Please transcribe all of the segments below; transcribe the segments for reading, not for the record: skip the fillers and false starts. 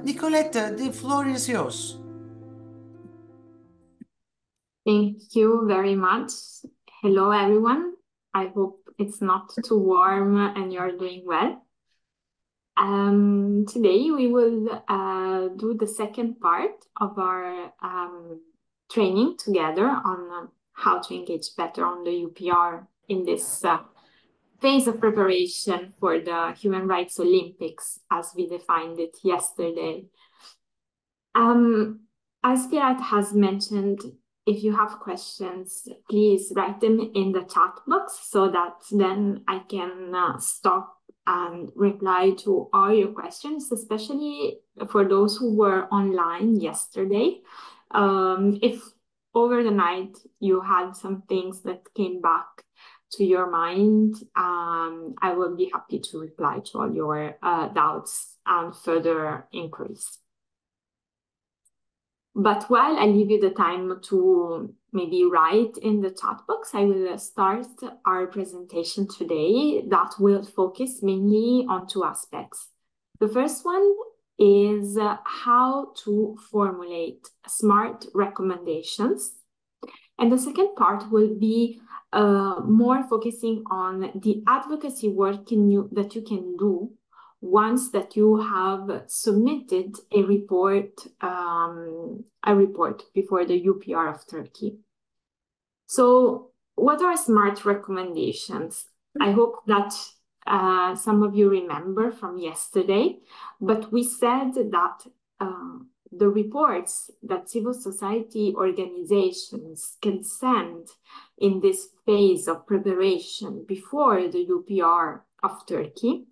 Nicolette, the floor is yours. Thank you very much. Hello, everyone. I hope it's not too warm and you're doing well. Today we will do the second part of our training together on how to engage better on the UPR in this phase of preparation for the Human Rights Olympics, as we defined it yesterday. As Feray has mentioned, if you have questions, please write them in the chat box so that then I can stop and reply to all your questions, especially for those who were online yesterday. If over the night you had some things that came back to your mind, I will be happy to reply to all your doubts and further inquiries. But while I leave you the time to maybe write in the chat box, I will start our presentation today that will focus mainly on two aspects. The first one is how to formulate smart recommendations. And the second part will be more focusing on the advocacy work that you can do once that you have submitted a report before the UPR of Turkey. So what are smart recommendations? I hope that some of you remember from yesterday, but we said that the reports that civil society organizations can send in this phase of preparation before the UPR of Turkey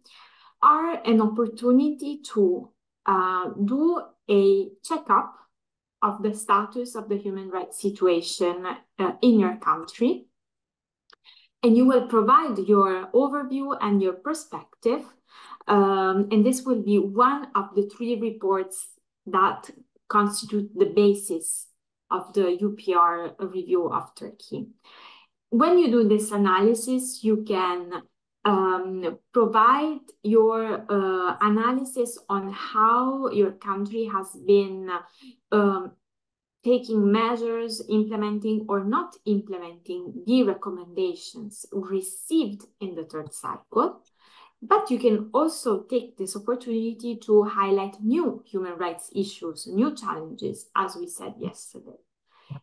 are an opportunity to do a checkup of the status of the human rights situation in your country. And you will provide your overview and your perspective. And this will be one of the three reports that constitute the basis of the UPR review of Turkey. When you do this analysis, you can provide your analysis on how your country has been taking measures, implementing or not implementing the recommendations received in the third cycle. But you can also take this opportunity to highlight new human rights issues, new challenges, as we said yesterday.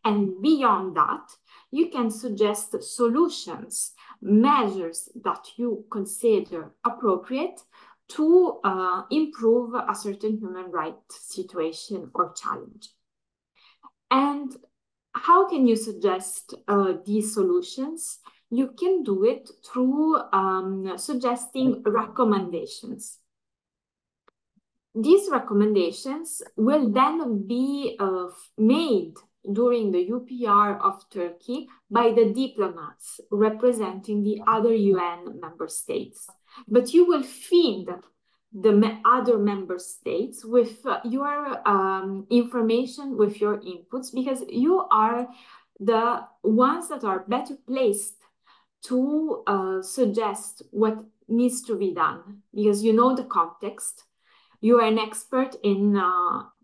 And beyond that, you can suggest solutions, measures that you consider appropriate to improve a certain human rights situation or challenge. And how can you suggest these solutions? You can do it through suggesting recommendations. These recommendations will then be made during the UPR of Turkey by the diplomats representing the other UN member states. But you will feed the other member states with your information, with your inputs, because you are the ones that are better placed to suggest what needs to be done, because you know the context. You are an expert in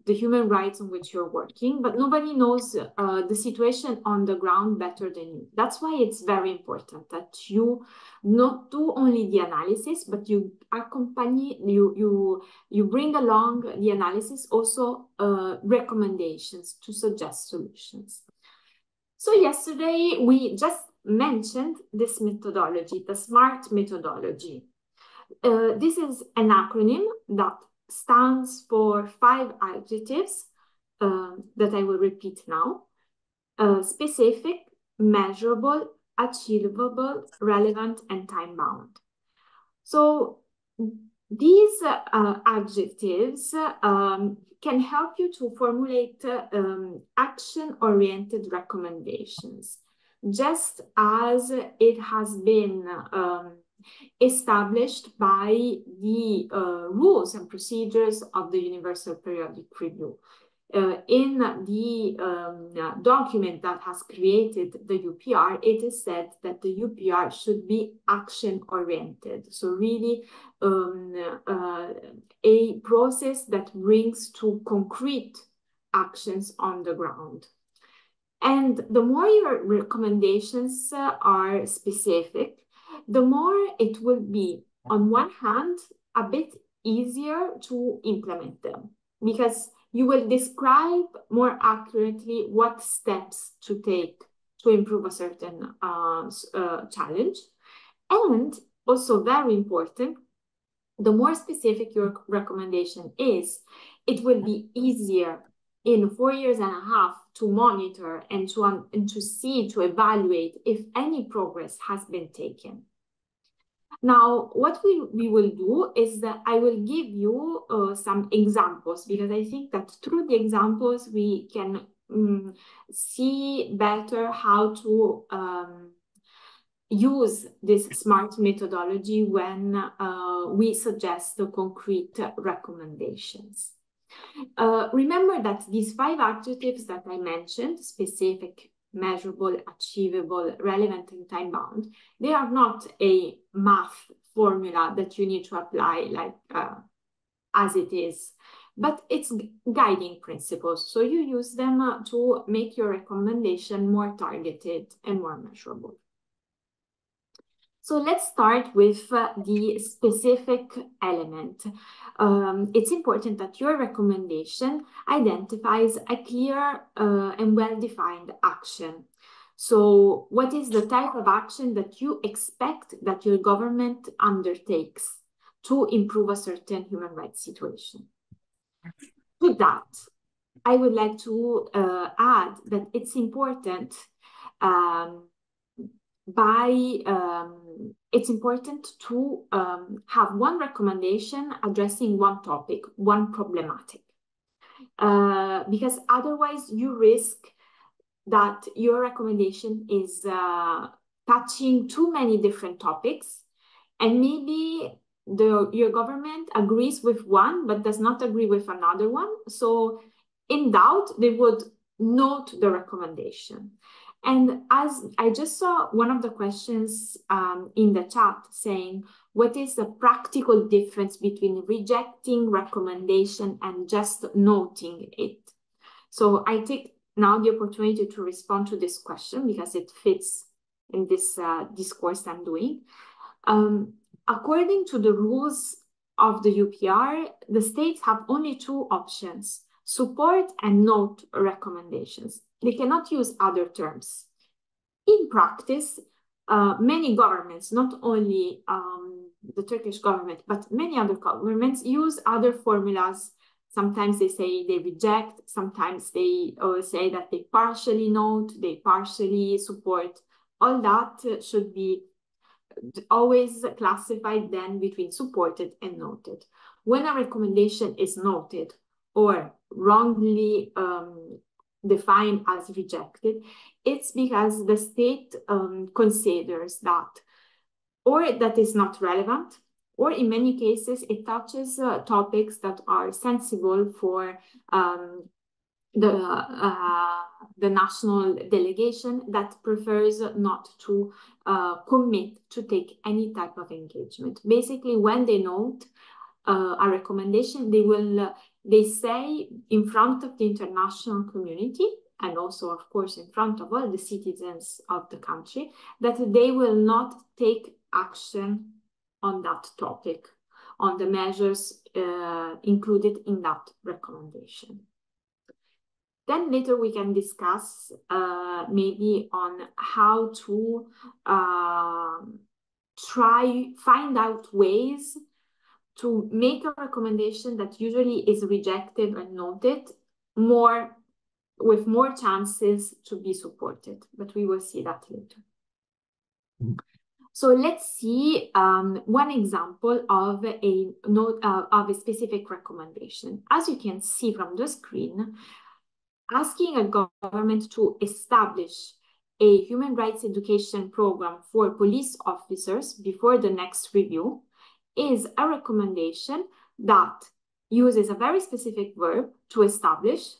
the human rights on which you're working, but nobody knows the situation on the ground better than you. That's why it's very important that you not do only the analysis, but you accompany, you bring along the analysis also recommendations to suggest solutions. So yesterday we just mentioned this methodology, the SMART methodology. This is an acronym that stands for 5 adjectives that I will repeat now: specific, measurable, achievable, relevant, and time-bound. So these adjectives can help you to formulate action-oriented recommendations, just as it has been established by the rules and procedures of the Universal Periodic Review. In the document that has created the UPR, it is said that the UPR should be action-oriented. So really a process that brings to concrete actions on the ground. And the more your recommendations are specific, the more it will be, on one hand, a bit easier to implement them, because you will describe more accurately what steps to take to improve a certain challenge. And also very important, the more specific your recommendation is, it will be easier in 4 years and a half to monitor and to see, to evaluate if any progress has been taken. Now, what we will do is that I will give you some examples, because I think that through the examples we can see better how to use this SMART methodology when we suggest the concrete recommendations. Remember that these 5 adjectives that I mentioned, specific, measurable, achievable, relevant, and time-bound, they are not a math formula that you need to apply like as it is, but it's guiding principles. So you use them to make your recommendation more targeted and more measurable. So let's start with the specific element. It's important that your recommendation identifies a clear and well-defined action. So what is the type of action that you expect that your government undertakes to improve a certain human rights situation? With that, I would like to add that it's important it's important to have one recommendation addressing one topic, one problematic, because otherwise you risk that your recommendation is touching too many different topics, and maybe your government agrees with one but does not agree with another one. So in doubt, they would note the recommendation. And as I just saw one of the questions in the chat saying, what is the practical difference between rejecting recommendation and just noting it? So I take now the opportunity to respond to this question because it fits in this discourse I'm doing. According to the rules of the UPR, the states have only 2 options: support and note recommendations. They cannot use other terms. In practice, many governments, not only the Turkish government, but many other governments use other formulas. Sometimes they say they reject, sometimes they say that they partially note, they partially support. All that should be always classified then between supported and noted. When a recommendation is noted or wrongly defined as rejected, it's because the state considers that, or that is not relevant, or in many cases it touches topics that are sensible for the national delegation that prefers not to commit to take any type of engagement. Basically, when they note a recommendation, they say in front of the international community, and also, of course, in front of all the citizens of the country, that they will not take action on that topic, on the measures included in that recommendation. Then later we can discuss maybe on how to find out ways to make a recommendation that usually is rejected and noted with more chances to be supported, but we will see that later. So let's see one example of a specific recommendation. As you can see from the screen, asking a government to establish a human rights education program for police officers before the next review is a recommendation that uses a very specific verb to establish.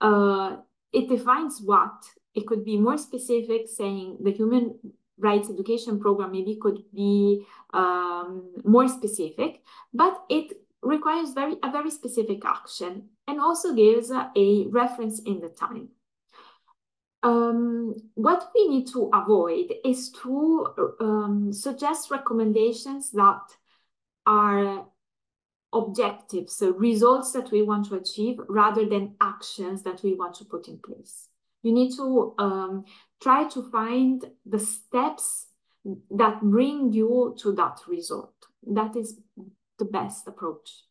It defines what. It could be more specific, saying the human rights education program maybe could be more specific, but it requires a very specific action and also gives a reference in the time. What we need to avoid is to suggest recommendations that are objectives, so results that we want to achieve rather than actions that we want to put in place. You need to try to find the steps that bring you to that result. That is the best approach.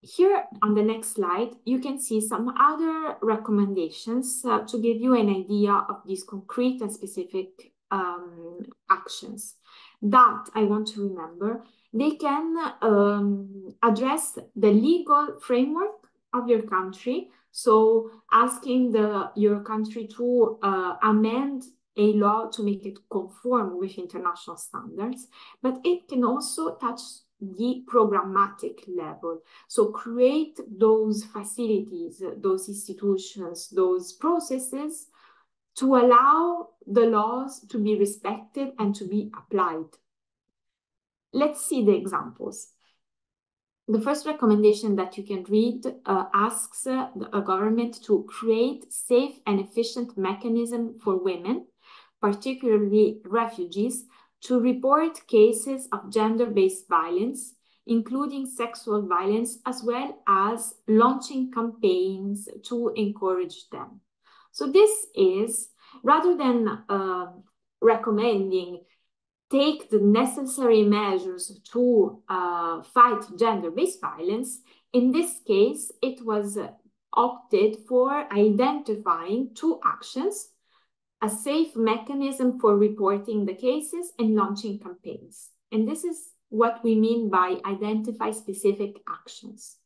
Here on the next slide, you can see some other recommendations to give you an idea of these concrete and specific actions that I want to remember. They can address the legal framework of your country, so asking your country to amend a law to make it conform with international standards, but it can also touch the programmatic level. So create those facilities, those institutions, those processes to allow the laws to be respected and to be applied. Let's see the examples. The first recommendation that you can read asks a government to create safe and efficient mechanism for women, particularly refugees, to report cases of gender-based violence, including sexual violence, as well as launching campaigns to encourage them. So this is, rather than recommending take the necessary measures to fight gender-based violence, in this case, it was opted for identifying two actions: a safe mechanism for reporting the cases and launching campaigns. And this is what we mean by identify specific actions.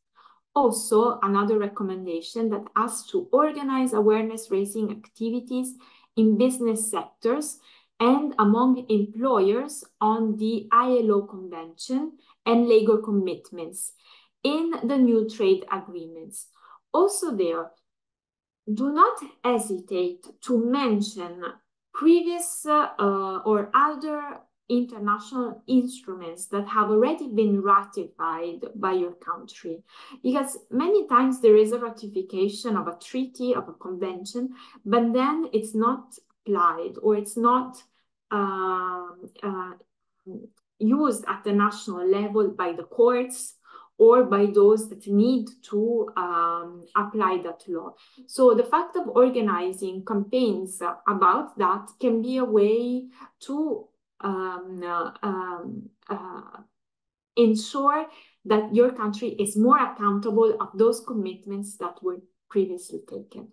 Also, another recommendation that asks to organize awareness-raising activities in business sectors and among employers on the ILO Convention and legal commitments in the new trade agreements. Also there, do not hesitate to mention previous or other international instruments that have already been ratified by your country, because many times there is a ratification of a treaty, of a convention, but then it's not applied or it's not used at the national level by the courts or by those that need to apply that law. So the fact of organizing campaigns about that can be a way to ensure that your country is more accountable of those commitments that were previously taken.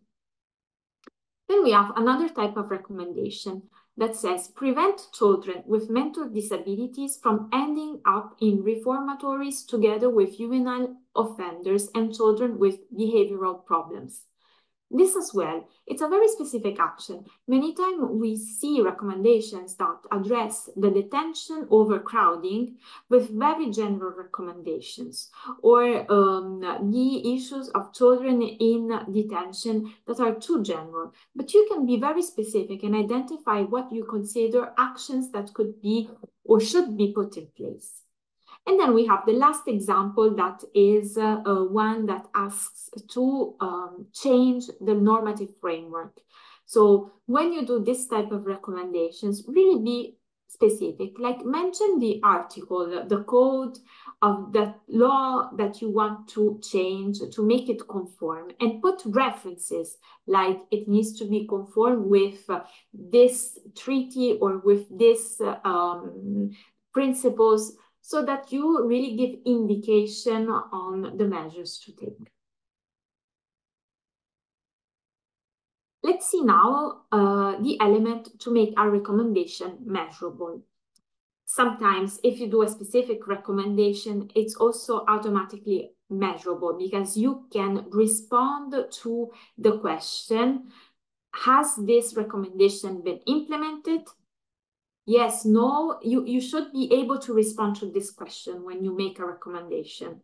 Then we have another type of recommendation that says prevent children with mental disabilities from ending up in reformatories together with juvenile offenders and children with behavioral problems. This as well, it's a very specific action. Many times we see recommendations that address the detention overcrowding with very general recommendations, or the issues of children in detention that are too general. But you can be very specific and identify what you consider actions that could be or should be put in place. And then we have the last example that is one that asks to change the normative framework. So when you do this type of recommendations, really be specific, like mention the article, the code of that law that you want to change to make it conform, and put references like it needs to be conform with this treaty or with this principles, so that you really give indication on the measures to take. Let's see now the element to make our recommendation measurable. Sometimes if you do a specific recommendation, it's also automatically measurable because you can respond to the question, has this recommendation been implemented? Yes, no, you should be able to respond to this question when you make a recommendation.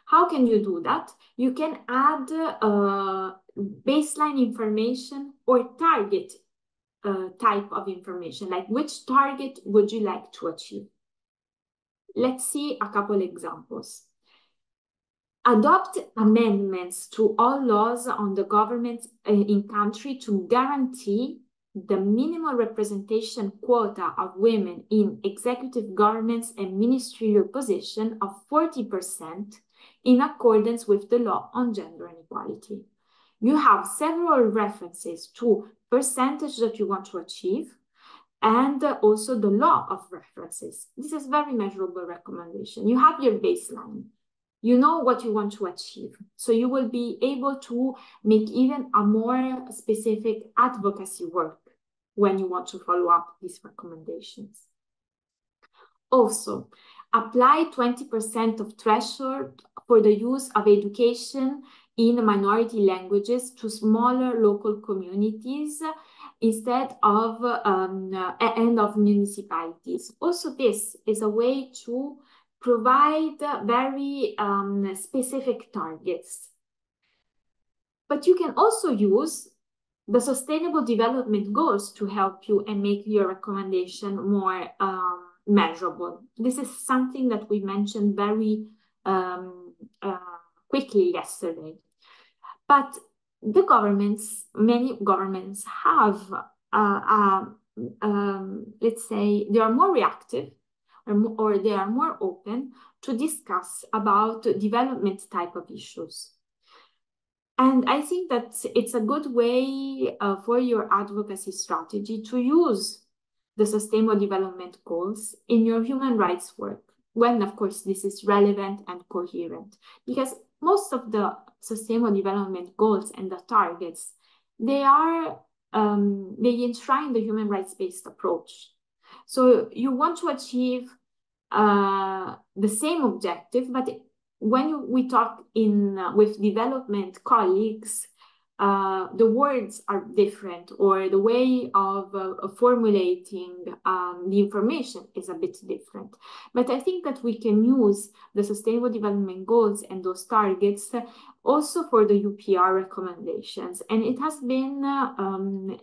How can you do that? You can add baseline information or target type of information, like which target would you like to achieve? Let's see a couple examples. Adopt amendments to all laws on the government in country to guarantee the minimal representation quota of women in executive governments and ministerial position of 40% in accordance with the law on gender inequality. You have several references to percentage that you want to achieve and also the law of references. This is very measurable recommendation. You have your baseline. You know what you want to achieve. So you will be able to make even a more specific advocacy work when you want to follow up these recommendations. Also, apply 20% of threshold for the use of education in minority languages to smaller local communities instead of and of municipalities. Also, this is a way to provide very specific targets. But you can also use the Sustainable Development Goals to help you and make your recommendation more measurable. This is something that we mentioned very quickly yesterday. But the governments, many governments have, let's say, they are more reactive or they are more open to discuss about development type of issues. And I think that it's a good way for your advocacy strategy to use the Sustainable Development Goals in your human rights work, when, of course, this is relevant and coherent. Because most of the Sustainable Development Goals and the targets, they enshrine the human rights-based approach. So you want to achieve the same objective, but when we talk with development colleagues, the words are different, or the way of formulating the information is a bit different. But I think that we can use the Sustainable Development Goals and those targets also for the UPR recommendations. And it has been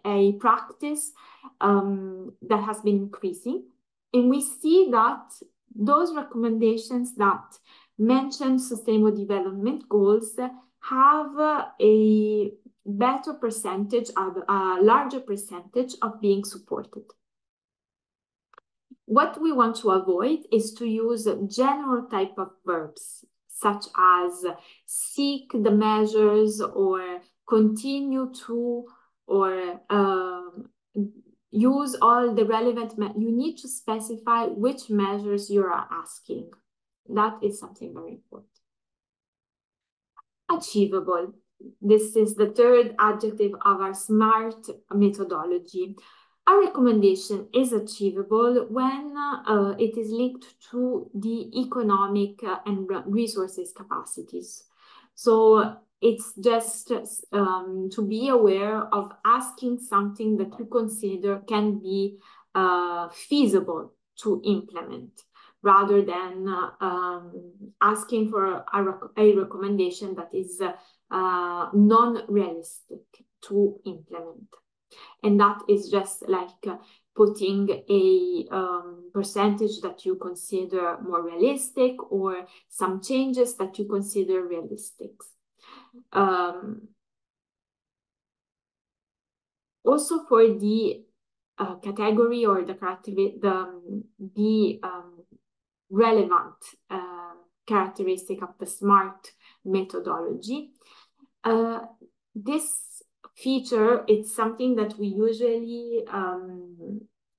a practice that has been increasing. And we see that those recommendations that mention Sustainable Development Goals have a better percentage, a larger percentage of being supported. What we want to avoid is to use general type of verbs, such as seek the measures or continue to, or use all the relevant, you need to specify which measures you are asking. That is something very important. Achievable. This is the third adjective of our SMART methodology. A recommendation is achievable when it is linked to the economic and resources capacities. So it's just to be aware of asking something that you consider can be feasible to implement, rather than asking for a recommendation that is non-realistic to implement. And that is just like putting a percentage that you consider more realistic, or some changes that you consider realistic. Also for the category or the relevant characteristic of the SMART methodology. This feature, it's something that we usually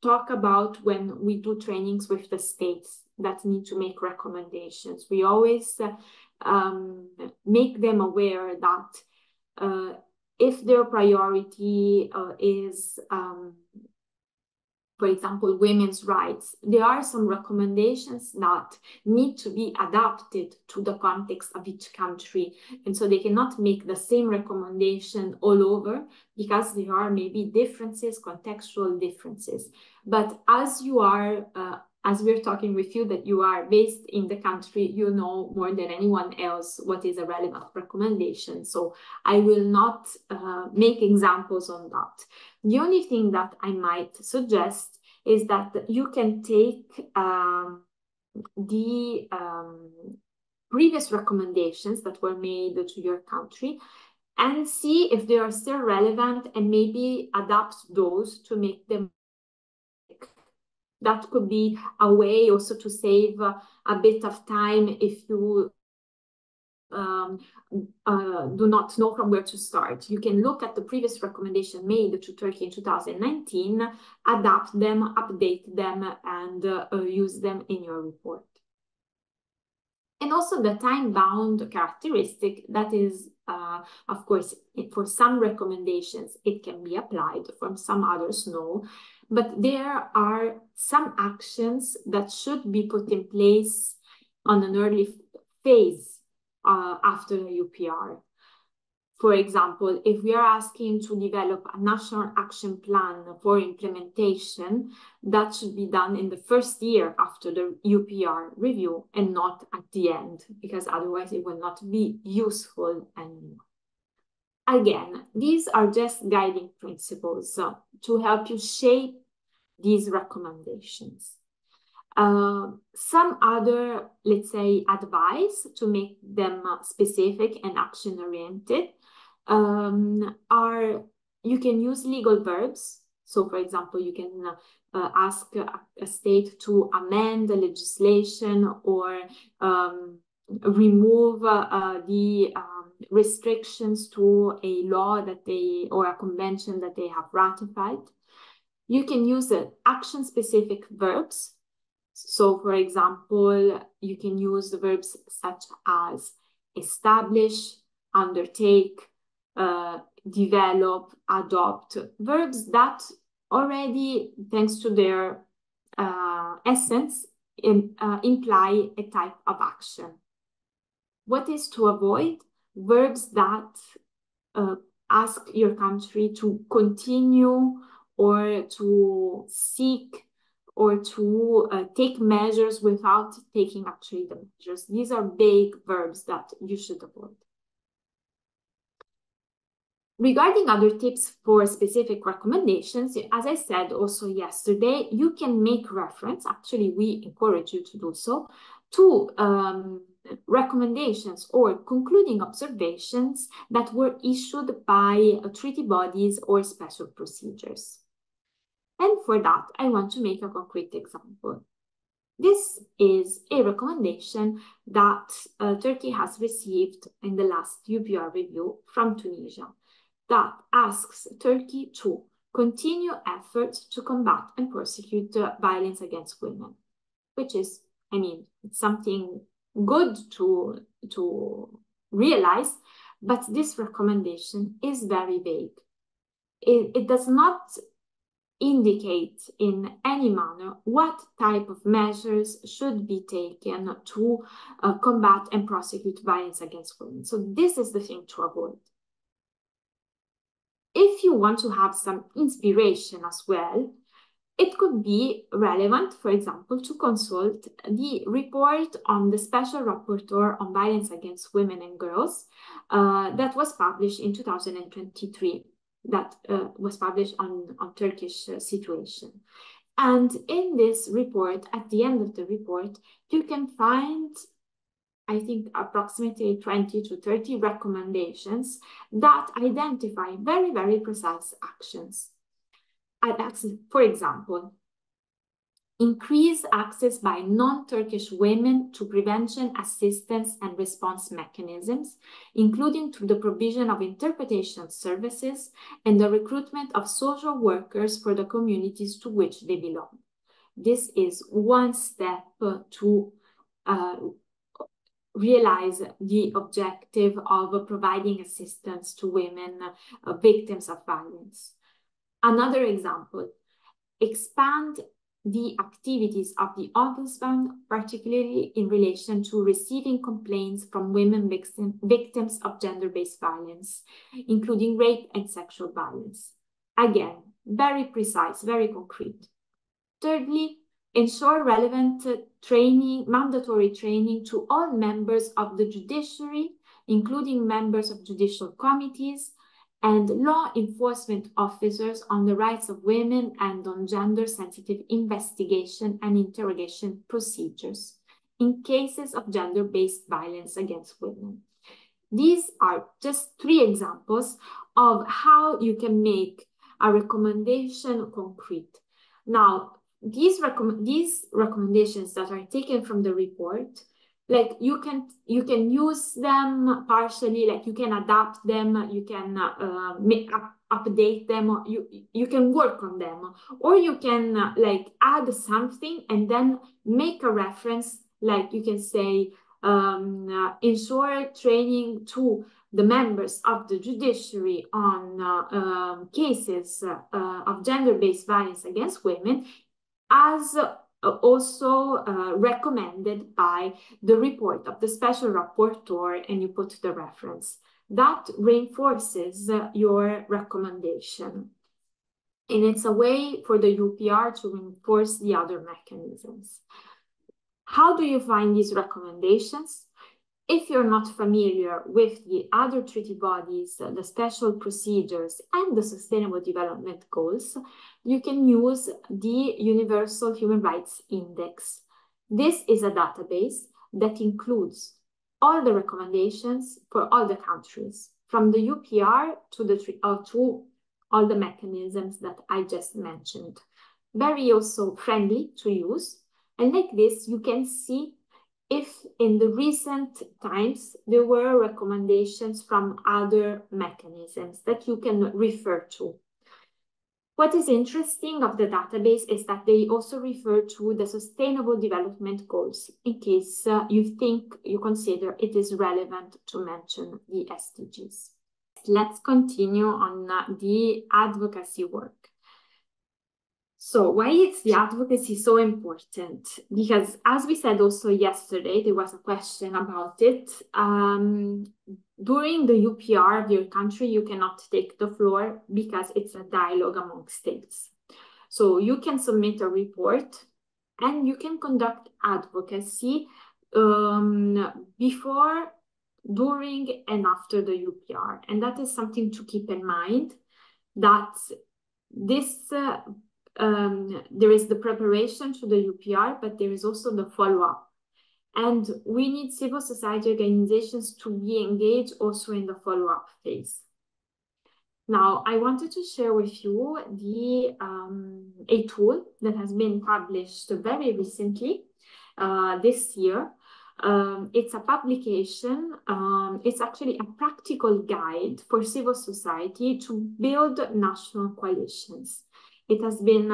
talk about when we do trainings with the states that need to make recommendations. We always make them aware that if their priority is for example, women's rights, there are some recommendations that need to be adapted to the context of each country. And so they cannot make the same recommendation all over because there are maybe differences, contextual differences. But as you are, as we're talking with you, that you are based in the country, you know more than anyone else what is a relevant recommendation. So I will not make examples on that. The only thing that I might suggest is that you can take the previous recommendations that were made to your country and see if they are still relevant and maybe adapt those to make them. That could be a way also to save a bit of time if you do not know from where to start. You can look at the previous recommendation made to Turkey in 2019, adapt them, update them, and use them in your report. And also the time-bound characteristic, that is, of course, for some recommendations, it can be applied, for some others, no. But there are some actions that should be put in place on an early phase after a UPR. For example, if we are asking to develop a national action plan for implementation, that should be done in the first year after the UPR review and not at the end, because otherwise it will not be useful anymore. Again, these are just guiding principles to help you shape these recommendations. Some other, let's say, advice to make them specific and action-oriented are, you can use legal verbs. So, for example, you can ask a state to amend the legislation or remove the restrictions to a law that they, or a convention that they have ratified. You can use action-specific verbs. So, for example, you can use the verbs such as establish, undertake, develop, adopt, verbs that already, thanks to their essence, imply a type of action. What is to avoid? Verbs that ask your country to continue or to seek or to take measures without taking actually the measures. These are vague verbs that you should avoid. Regarding other tips for specific recommendations, as I said also yesterday, you can make reference, actually we encourage you to do so, to recommendations or concluding observations that were issued by treaty bodies or special procedures. And for that, I want to make a concrete example. This is a recommendation that Turkey has received in the last UPR review from Tunisia that asks Turkey to continue efforts to combat and prosecute violence against women, which is, I mean, it's something good to realize, but this recommendation is very vague. It does not indicate in any manner what type of measures should be taken to combat and prosecute violence against women. So this is the thing to avoid. If you want to have some inspiration as well, it could be relevant, for example, to consult the report on the Special Rapporteur on Violence Against Women and Girls that was published in 2023. That was published on Turkish situation. And in this report, at the end of the report, you can find, I think, approximately 20 to 30 recommendations that identify very, very precise actions. For example, increase access by non-Turkish women to prevention, assistance, and response mechanisms, including through the provision of interpretation services and the recruitment of social workers for the communities to which they belong. This is one step to realize the objective of providing assistance to women victims of violence. Another example, expand the activities of the Ombudsman, particularly in relation to receiving complaints from women victims of gender-based violence, including rape and sexual violence. Again, very precise, very concrete. Thirdly, ensure relevant training, mandatory training to all members of the judiciary, including members of judicial committees, and law enforcement officers on the rights of women and on gender-sensitive investigation and interrogation procedures in cases of gender-based violence against women. These are just 3 examples of how you can make a recommendation concrete. Now, these recommendations that are taken from the report, like you can use them partially, like you can adapt them, you can update them, or you can work on them, or you can like add something and then make a reference, like you can say ensure training to the members of the judiciary on cases of gender-based violence against women, as also recommended by the report of the special rapporteur, and you put the reference. That reinforces your recommendation. And it's a way for the UPR to reinforce the other mechanisms. How do you find these recommendations? If you're not familiar with the other treaty bodies, the special procedures, and the Sustainable Development Goals, you can use the Universal Human Rights Index. This is a database that includes all the recommendations for all the countries, from the UPR to all the mechanisms that I just mentioned. Very also friendly to use. And like this, you can see if in the recent times there were recommendations from other mechanisms that you can refer to. What is interesting of the database is that they also refer to the Sustainable Development Goals in case you consider it is relevant to mention the SDGs. Let's continue on the advocacy work. So why is the advocacy so important? Because as we said also yesterday, there was a question about it. During the UPR of your country, you cannot take the floor because it's a dialogue among states. So you can submit a report and you can conduct advocacy before, during, and after the UPR. And that is something to keep in mind, that this there is the preparation to the UPR, but there is also the follow-up. And we need civil society organizations to be engaged also in the follow-up phase. Now, I wanted to share with you a tool that has been published very recently, this year. It's a publication, it's actually a practical guide for civil society to build national coalitions. It has been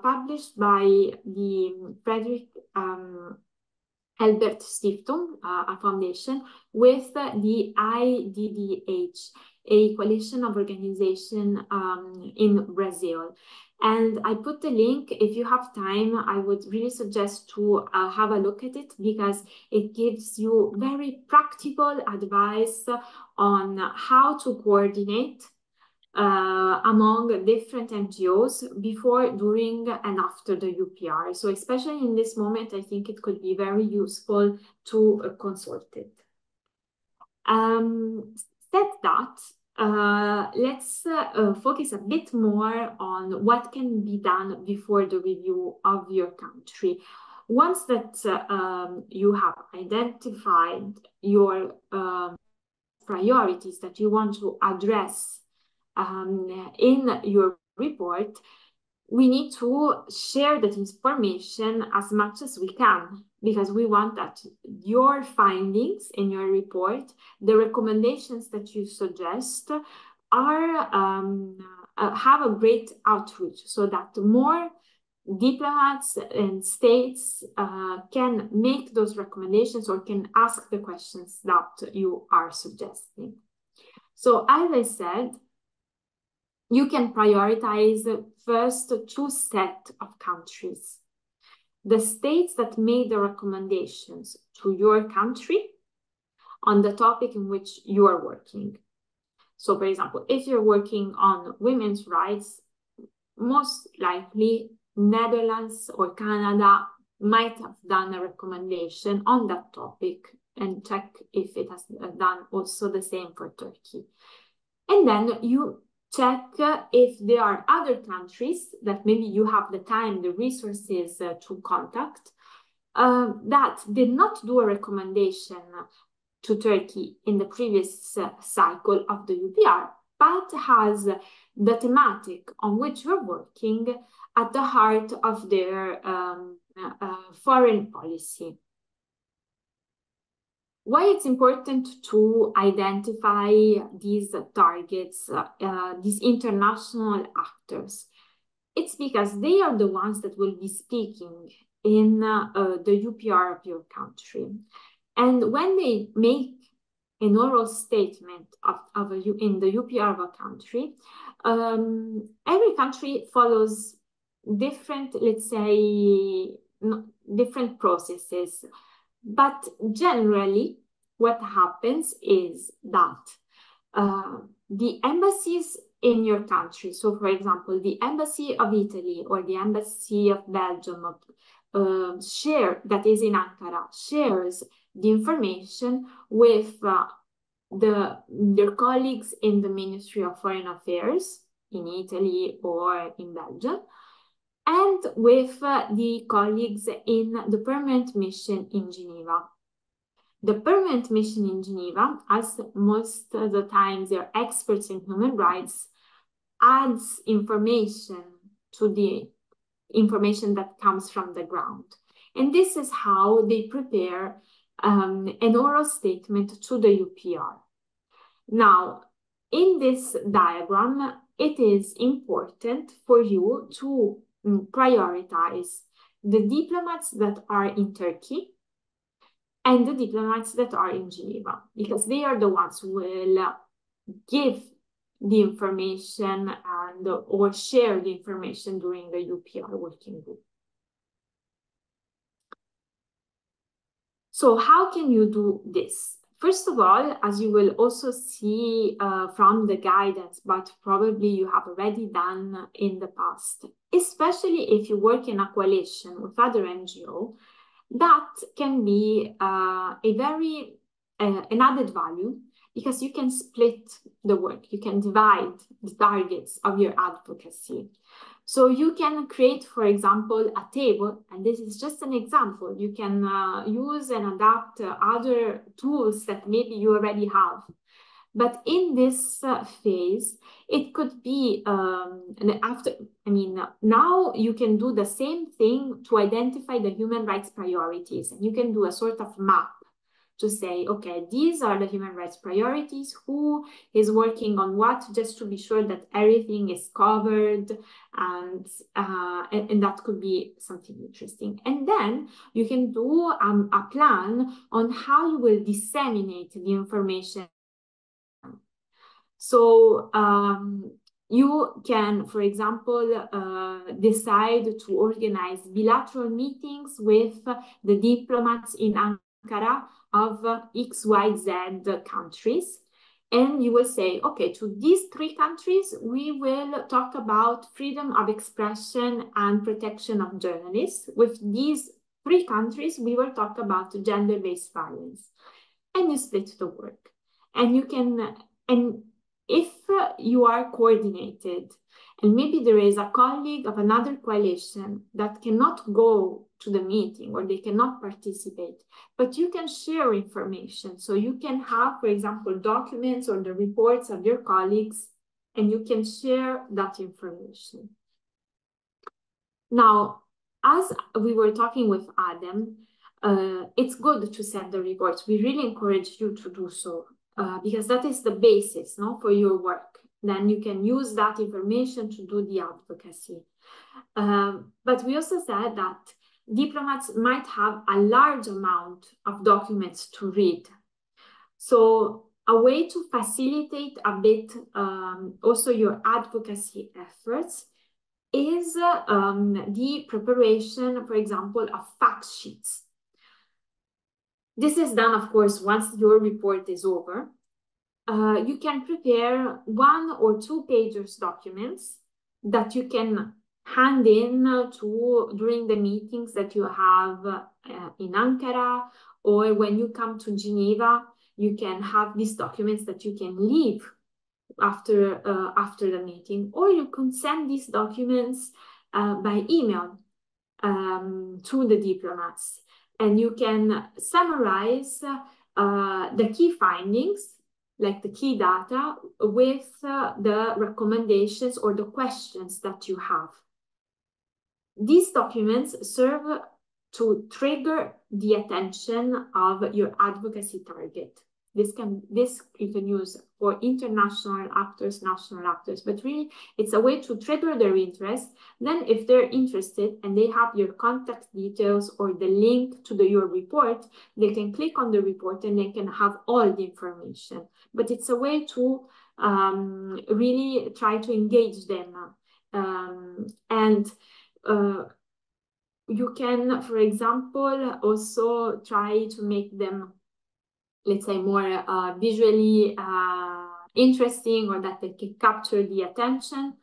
published by the Friedrich Ebert Stiftung, a foundation, with the IDDH, a coalition of organizations in Brazil. And I put the link. If you have time, I would really suggest to have a look at it, because it gives you very practical advice on how to coordinate among different NGOs before, during, and after the UPR. So especially in this moment, I think it could be very useful to consult it. Said that, let's focus a bit more on what can be done before the review of your country. Once that you have identified your priorities that you want to address in your report, we need to share that information as much as we can, because we want that your findings in your report, the recommendations that you suggest, are have a great outreach, so that more diplomats and states can make those recommendations or can ask the questions that you are suggesting. So as I said, you can prioritize first two sets of countries. The states that made the recommendations to your country on the topic in which you are working. So, for example, if you're working on women's rights, most likely Netherlands or Canada might have done a recommendation on that topic, and check if it has done also the same for Turkey. And then you check if there are other countries that maybe you have the time, the resources to contact, that did not do a recommendation to Turkey in the previous cycle of the UPR, but has the thematic on which you're working at the heart of their foreign policy. Why it's important to identify these targets, these international actors? It's because they are the ones that will be speaking in the UPR of your country. And when they make an oral statement in the UPR of a country, every country follows different, let's say, different processes. But generally, what happens is that the embassies in your country, so for example, the embassy of Italy or the embassy of Belgium that is in Ankara, shares the information with their colleagues in the Ministry of Foreign Affairs in Italy or in Belgium, and with the colleagues in the permanent mission in Geneva. The permanent mission in Geneva, as most of the times they're experts in human rights, adds information to the information that comes from the ground. And this is how they prepare an oral statement to the UPR. Now, in this diagram, it is important for you to prioritize the diplomats that are in Turkey and the diplomats that are in Geneva, because they are the ones who will give the information and or share the information during the UPR working group. So how can you do this? First of all, as you will also see from the guidance, but probably you have already done in the past, especially if you work in a coalition with other NGOs, that can be an added value, because you can split the work, you can divide the targets of your advocacy. So you can create, for example, a table, and this is just an example. You can use and adapt other tools that maybe you already have. But in this phase, it could be now you can do the same thing to identify the human rights priorities. And you can do a sort of map to say, okay, these are the human rights priorities, who is working on what, just to be sure that everything is covered, and that could be something interesting. And then you can do a plan on how you will disseminate the information. So you can, for example, decide to organize bilateral meetings with the diplomats in Ankara of XYZ countries. And you will say, okay, to these three countries, we will talk about freedom of expression and protection of journalists. With these three countries, we will talk about gender-based violence. And you split the work. And you can, and if you are coordinated, and maybe there is a colleague of another coalition that cannot go to the meeting or they cannot participate, but you can share information. So you can have, for example, documents or the reports of your colleagues, and you can share that information. Now, as we were talking with Adem, it's good to send the reports. We really encourage you to do so, because that is the basis, no, for your work. Then you can use that information to do the advocacy. But we also said that diplomats might have a large amount of documents to read. So A way to facilitate a bit also your advocacy efforts is the preparation, for example, of fact sheets. This is done, of course, once your report is over. You can prepare 1 or 2 pages documents that you can hand in during the meetings that you have in Ankara, or when you come to Geneva. You can have these documents that you can leave after the meeting, or you can send these documents by email to the diplomats, and you can summarize the key findings, like the key data, with the recommendations or the questions that you have. These documents serve to trigger the attention of your advocacy target. This you can use for international actors, national actors, but really it's a way to trigger their interest. Then if they're interested and they have your contact details or the link to your report, they can click on the report and they can have all the information. But it's a way to really try to engage them. You can, for example, also try to make them, let's say, more visually interesting, or that they can capture the attention.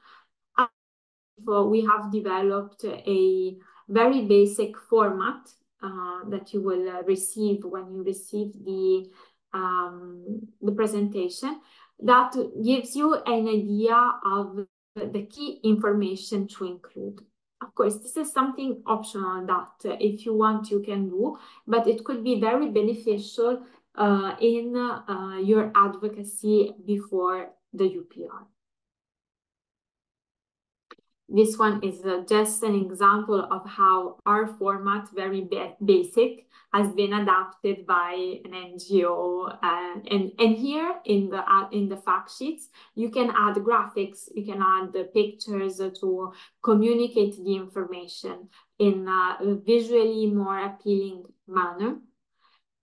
So we have developed a very basic format that you will receive when you receive the presentation, that gives you an idea of the key information to include. Of course, this is something optional that if you want, you can do, but it could be very beneficial in your advocacy before the UPR. This one is just an example of how our format, very basic, has been adapted by an NGO. And here in the fact sheets, you can add graphics, you can add the pictures to communicate the information in a visually more appealing manner.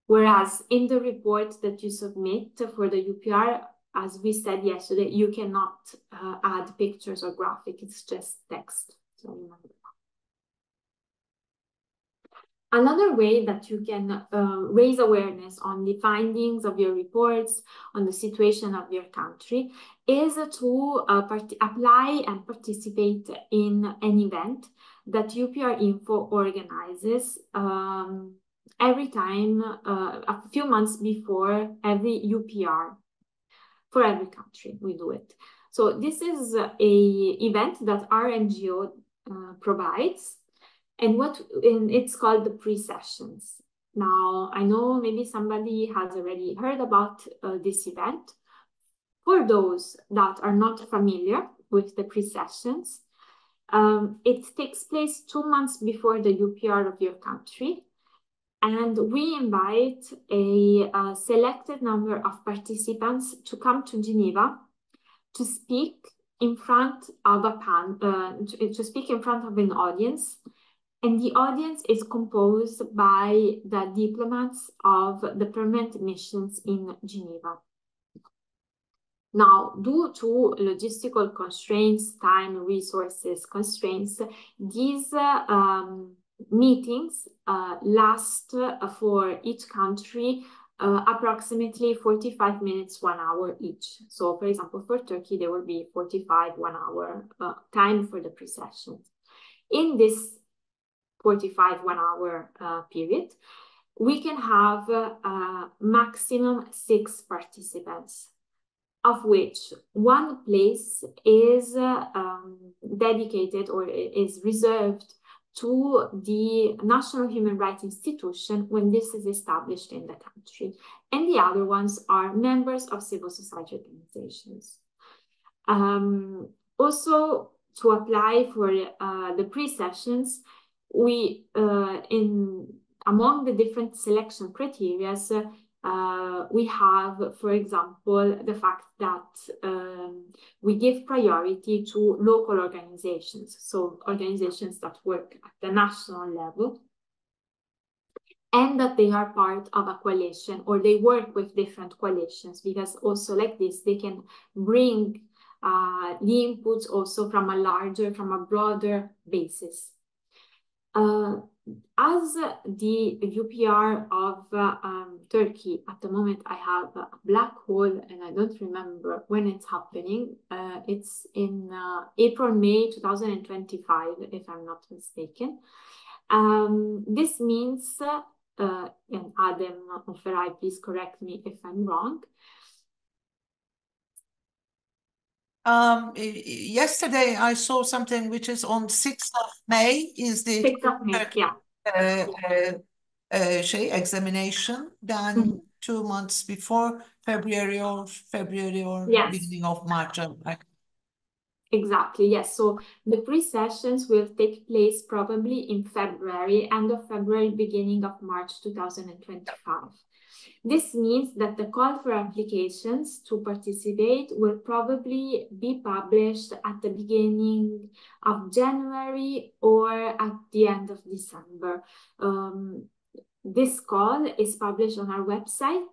Whereas in the report that you submit for the UPR, as we said yesterday, you cannot add pictures or graphic, it's just text. So remember that. Another way that you can raise awareness on the findings of your reports, on the situation of your country, is to apply and participate in an event that UPR-info organizes every time, a few months before every UPR. For every country, we do it. So this is an event that our NGO provides, and it's called the pre-sessions. Now, I know maybe somebody has already heard about this event. For those that are not familiar with the pre-sessions, it takes place 2 months before the UPR of your country. And we invite a selected number of participants to come to Geneva to speak in front of to speak in front of an audience. And the audience is composed by the diplomats of the permanent missions in Geneva. Now, due to logistical constraints, time, resources constraints, these meetings last for each country approximately 45 minutes, 1 hour each. So, for example, for Turkey, there will be 45, 1 hour time for the pre-sessions. In this 45, 1 hour period, we can have maximum 6 participants, of which 1 place is dedicated or is reserved to the National Human Rights Institution when this is established in the country. And the other ones are members of civil society organizations. Also, to apply for the pre-sessions, we, among the different selection criteria, we have, for example, the fact that we give priority to local organizations, so organizations that work at the national level. and that they are part of a coalition, or they work with different coalitions, because also like this, they can bring the inputs also from a broader basis. As the UPR of Turkey, at the moment I have a black hole and I don't remember when it's happening. It's in April, May 2025, if I'm not mistaken. This means, and Adem or Feray, please correct me if I'm wrong. Yesterday I saw something which is on 6th of May is the 6th of May, yeah. Examination. Then 2 months before February or Yes. beginning of March. Exactly, yes. So the pre-sessions will take place probably in February, end of February, beginning of March 2025. This means that the call for applications to participate will probably be published at the beginning of January or at the end of December. This call is published on our website.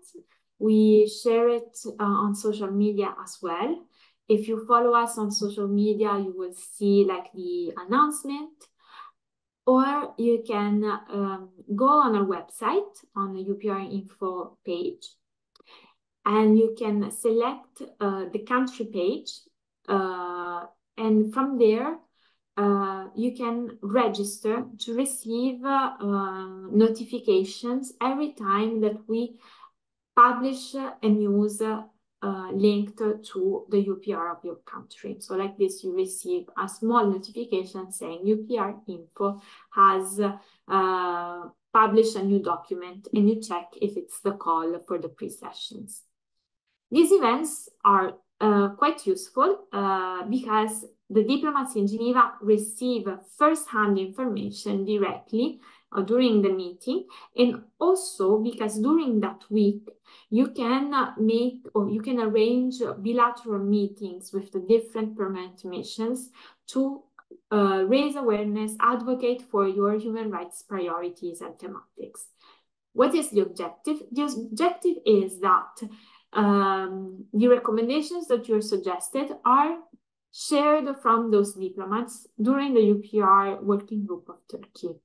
We share it on social media as well. If you follow us on social media, you will see like the announcement, or you can go on our website on the UPR-info page, and you can select the country page, and from there you can register to receive notifications every time that we publish a news linked to the UPR of your country. So like this, you receive a small notification saying UPR-info has published a new document, and you check if it's the call for the pre-sessions. These events are quite useful because the diplomats in Geneva receive first-hand information directly during the meeting, and also because during that week you can make, or you can arrange bilateral meetings with the different permanent missions to raise awareness, advocate for your human rights priorities and thematics. What is the objective? The objective is that the recommendations that you're suggested are shared from those diplomats during the UPR working group of Turkey.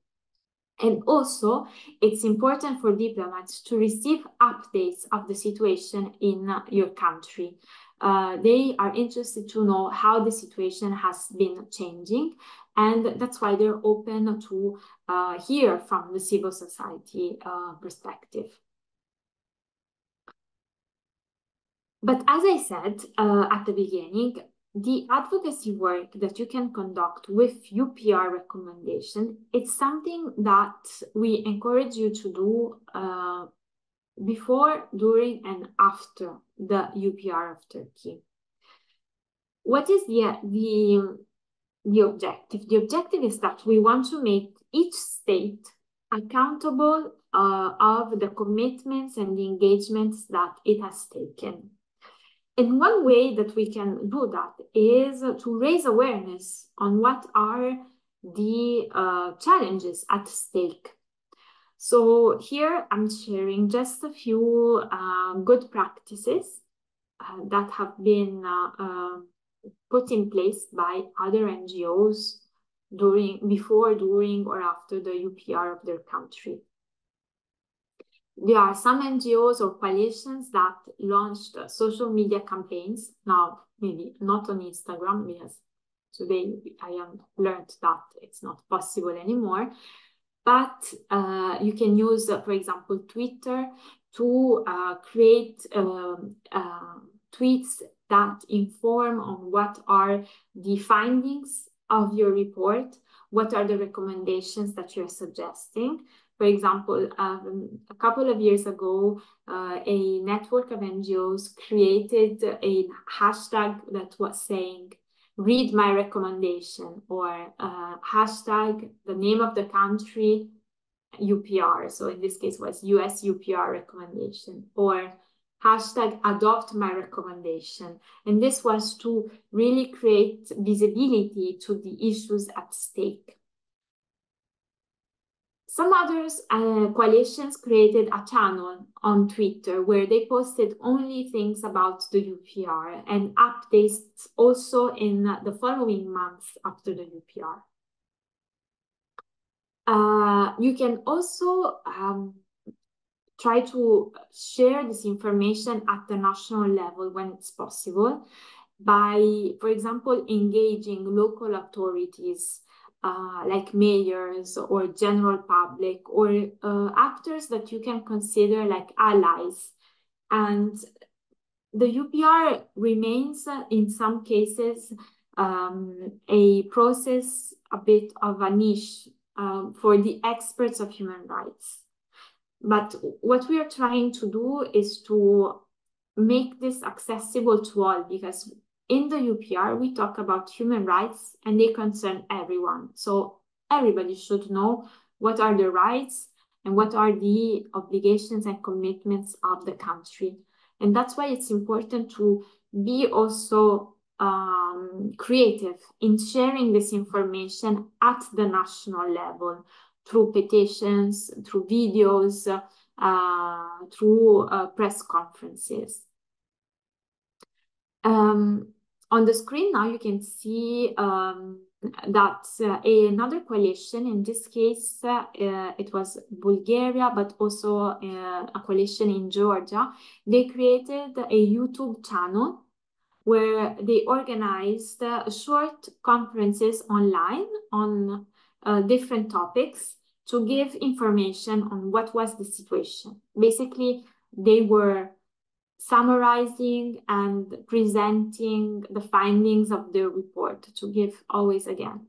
And also, it's important for diplomats to receive updates of the situation in your country. They are interested to know how the situation has been changing, and that's why they're open to hear from the civil society perspective. But as I said at the beginning, the advocacy work that you can conduct with UPR recommendation, it's something that we encourage you to do before, during, and after the UPR of Turkey. What is the objective? The objective is that we want to make each state accountable of the commitments and the engagements that it has taken. And one way that we can do that is to raise awareness on what are the challenges at stake. So here I'm sharing just a few good practices that have been put in place by other NGOs before, during, or after the UPR of their country. There are some NGOs or coalitions that launched social media campaigns. Now, maybe not on Instagram, because today I have learned that it's not possible anymore. But you can use, for example, Twitter to create tweets that inform on what are the findings of your report, what are the recommendations that you're suggesting. For example, a couple of years ago, a network of NGOs created a hashtag that was saying, "Read my recommendation," or hashtag the name of the country, UPR. So in this case was US UPR recommendation, or hashtag adopt my recommendation. And this was to really create visibility to the issues at stake. Some others coalitions created a channel on Twitter where they posted only things about the UPR and updates also in the following months after the UPR. You can also try to share this information at the national level when it's possible by, for example, engaging local authorities like mayors or general public or actors that you can consider like allies. And the UPR remains in some cases a process, a bit of a niche for the experts of human rights. But what we are trying to do is to make this accessible to all, because in the UPR, we talk about human rights and they concern everyone. So everybody should know what are the rights and what are the obligations and commitments of the country. And that's why it's important to be also creative in sharing this information at the national level through petitions, through videos, through press conferences. On the screen now you can see that another coalition, in this case it was Bulgaria, but also a coalition in Georgia. They created a YouTube channel where they organized short conferences online on different topics to give information on what was the situation. Basically, they were summarizing and presenting the findings of the report to give always, again,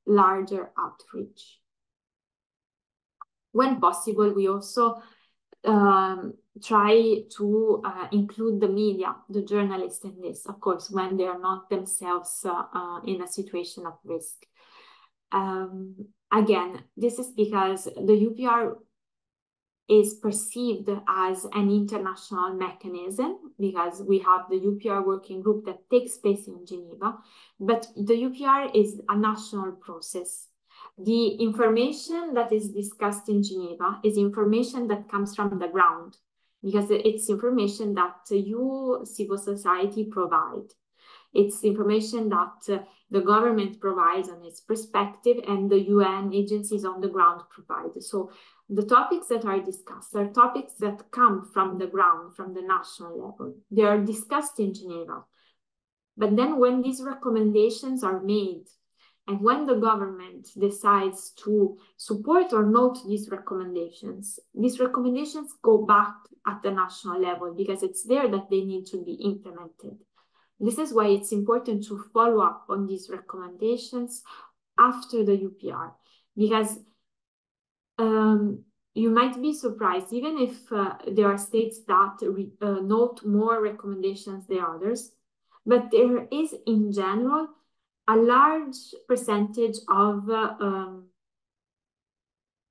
larger outreach. When possible, we also try to include the media, the journalists in this, of course, when they are not themselves in a situation of risk. Again, this is because the UPR is perceived as an international mechanism because we have the UPR working group that takes place in Geneva, but the UPR is a national process. The information that is discussed in Geneva is information that comes from the ground because it's information that you, civil society, provide. It's information that the government provides on its perspective and the UN agencies on the ground provide. So the topics that are discussed are topics that come from the ground, from the national level. They are discussed in Geneva. But then when these recommendations are made, and when the government decides to support or note these recommendations go back at the national level because it's there that they need to be implemented. This is why it's important to follow up on these recommendations after the UPR, because you might be surprised, even if there are states that note more recommendations than others, but there is in general a large percentage of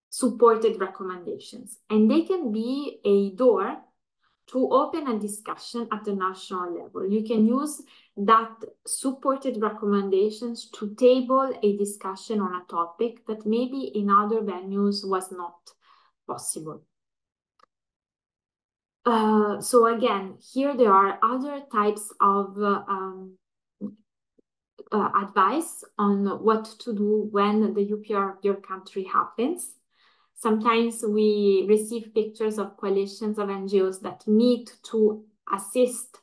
supported recommendations, and they can be a door to open a discussion at the national level. You can use that supported recommendations to table a discussion on a topic that maybe in other venues was not possible. So again, here there are other types of advice on what to do when the UPR of your country happens. Sometimes we receive pictures of coalitions of NGOs that meet to assist,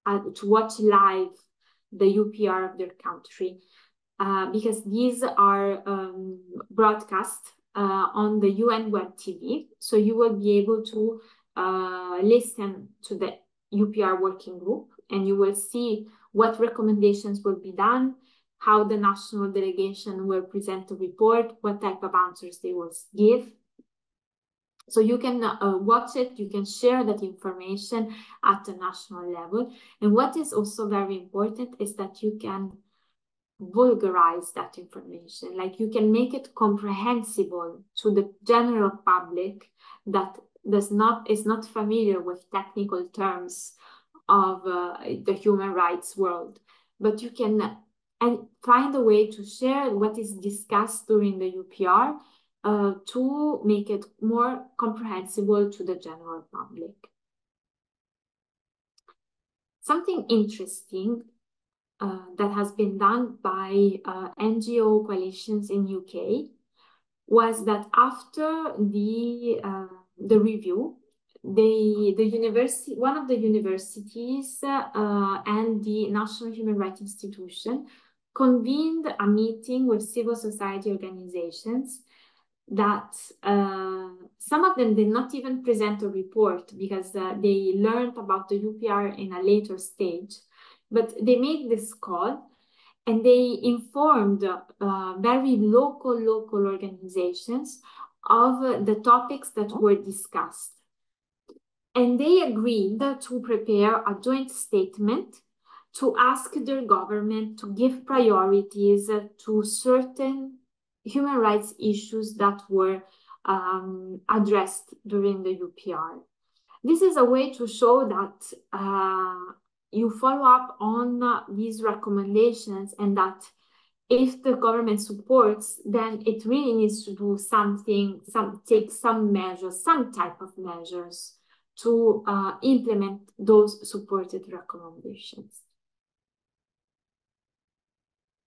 to watch live the UPR of their country, because these are broadcast on the UN Web TV. So you will be able to listen to the UPR working group, and you will see what recommendations will be done, how the national delegation will present the report, what type of answers they will give. So you can watch it, you can share that information at the national level. And what is also very important is that you can vulgarize that information, like you can make it comprehensible to the general public that is not familiar with technical terms of the human rights world, but you can find a way to share what is discussed during the UPR to make it more comprehensible to the general public. Something interesting that has been done by NGO coalitions in UK was that after the review, one of the universities and the National Human Rights Institution convened a meeting with civil society organizations that some of them did not even present a report because they learned about the UPR in a later stage, but they made this call and they informed very local organizations of the topics that were discussed. And they agreed to prepare a joint statement to ask their government to give priorities to certain human rights issues that were addressed during the UPR. This is a way to show that you follow up on these recommendations and that if the government supports, then it really needs to do something, take some measures, some type of measures to implement those supported recommendations.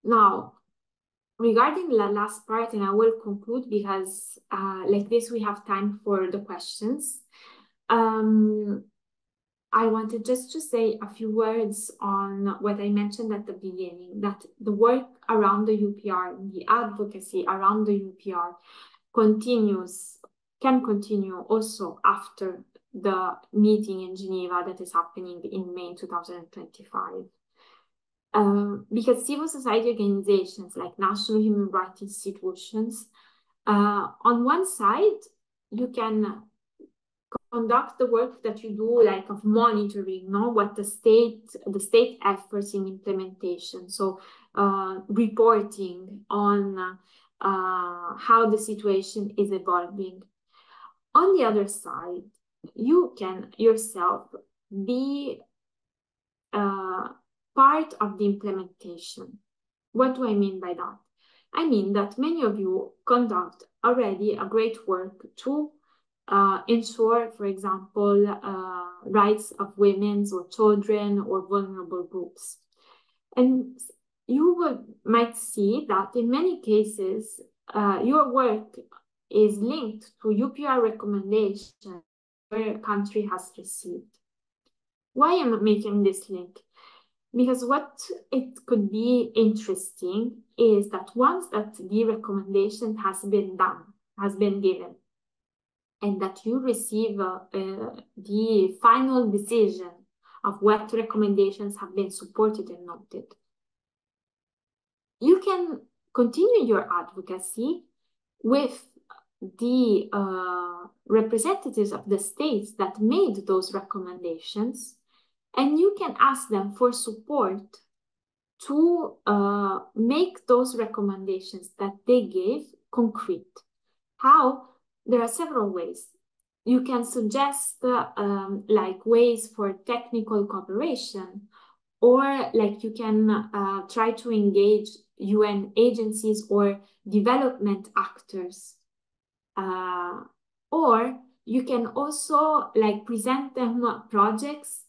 Now, regarding the last part, and I will conclude because like this we have time for the questions. I wanted just to say a few words on what I mentioned at the beginning, that the work around the UPR, the advocacy around the UPR can continue also after the meeting in Geneva that is happening in May 2025. Because civil society organizations like national human rights institutions, on one side, you can conduct the work that you do, like of monitoring, what the state efforts in implementation. So reporting on how the situation is evolving. On the other side, you can yourself be part of the implementation. What do I mean by that? I mean that many of you conduct already a great work to ensure, for example, rights of women or children or vulnerable groups. And you might see that in many cases, your work is linked to UPR recommendations where a country has received. Why am I making this link? Because what it could be interesting is that once that the recommendation has been given, and that you receive the final decision of what recommendations have been supported and noted, you can continue your advocacy with the representatives of the states that made those recommendations, and you can ask them for support to make those recommendations that they gave concrete. How? There are several ways. You can suggest like ways for technical cooperation, or like you can try to engage UN agencies or development actors. Or you can also like present them projects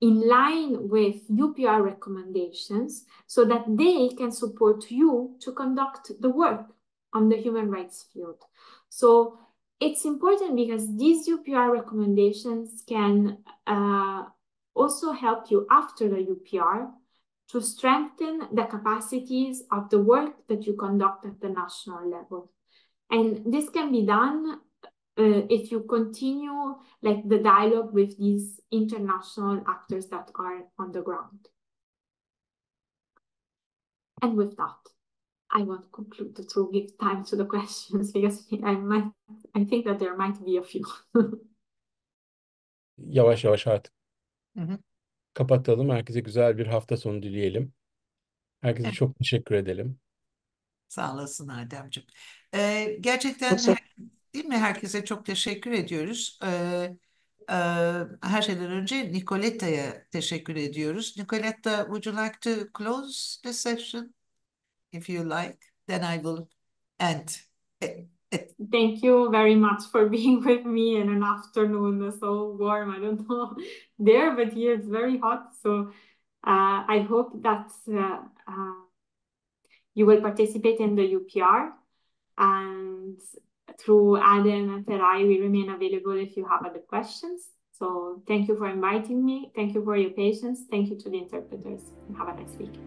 in line with UPR recommendations so that they can support you to conduct the work on the human rights field. So it's important because these UPR recommendations can also help you after the UPR to strengthen the capacities of the work that you conduct at the national level. And this can be done if you continue like the dialogue with these international actors that are on the ground. And with that, I want to conclude to give time to the questions because I think that there might be a few. Yavaş yavaş artık Hı hı. kapatalım. Herkese güzel bir hafta sonu dileyelim. Herkese Evet. çok teşekkür edelim. Sağ olasın Ademciğim. Gerçekten değil mi? Herkese çok teşekkür ediyoruz. Her şeyden önce Nicoletta'ya teşekkür ediyoruz. Nicoletta, would you like to close the session? If you like, then I will end. Thank you very much for being with me in an afternoon so warm. I don't know there, but here it's very hot. So I hope that you will participate in the UPR, and through Adem and Feray, we remain available if you have other questions. So thank you for inviting me. Thank you for your patience. Thank you to the interpreters. Have a nice week.